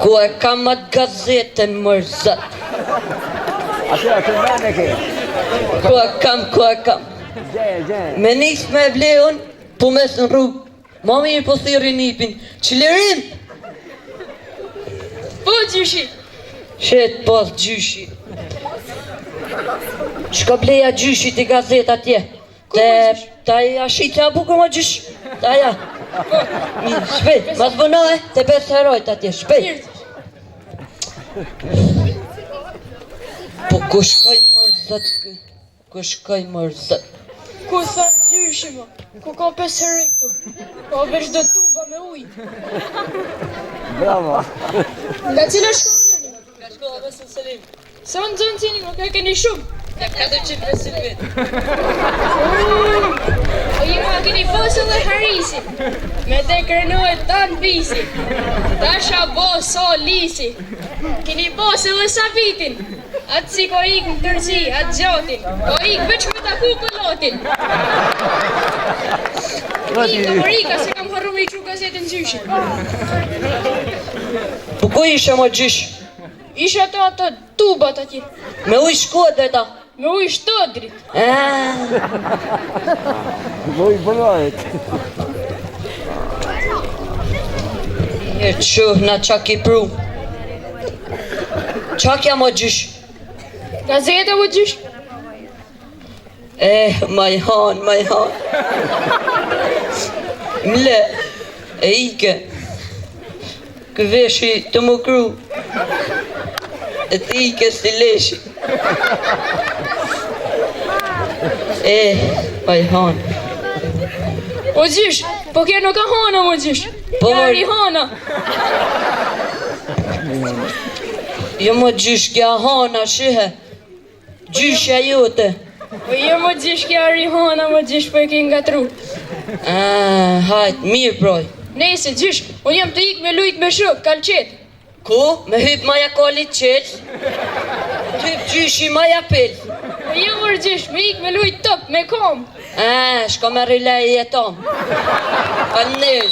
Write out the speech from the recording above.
Ku e kam atë gazetën mërë zët. Atë mene ke. Ku e kam. Me nis me vleon, po mes në rrugë. Ma mirë po thiri nipin, qëllerim! Po gjyshi. Shetë pas gjyshi. Shko bleja gjyshi të gazet atje. Ta ja shqitja bukur ma gjysh. Ta ja. Mirë, shpejt, mas bënohe, të 5 herojt atje, shpejt. Po ku shkoj mërzët kë? Ku shkoj mërzët? Ku sa gjyshi mo? Ku ka 5 heroj këtu? Ka veç do tuba me uj. Bravo. Nga cila shkollë jeni? Nga shkolla Besin Selim. Se unë zonë cini, nuk e keni shumë. Nga 450 vit. O jema keni fosë dhe harisi. Me te kërnohet tanë visi. Tasha bo so lisi. Keni bosë dhe sa vitin. Atë si ko ik në tërzi, atë gjotin. Ko ik veç me taku pëllotin. Ika, Marika, se kam harru me i qu gazetën gjyshi. Po ku ishe ma gjysh? Isha ato tubat atje. Me uj shkodre ta. Me uj shtodrit. Moj bënojt. Një qëh na qa ki pru. Qa kja ma gjysh? Gazeta më gjysh. Majhan. Mle, e ike. Këveshi të më kru. E të ike si leshi. Majhan. O gjysh, po kja nuk ka hana më gjysh. Po, Kja ri hana. Jo më gjysh kja hana shihe. Gjyshja jote. Po jo më gjysh kja ri hana më gjysh po e ke nga tru. Hajt, mirë proj. Nese gjysh, unë jam të ik me lujt me shuk, kalqet. Ku? Me hyp maja kolit qelë? Hyp gjyshi maja pel. Po jo më gjysh, me ik me lujt top, me kom. Shko me rilej e tom. Pa nërë.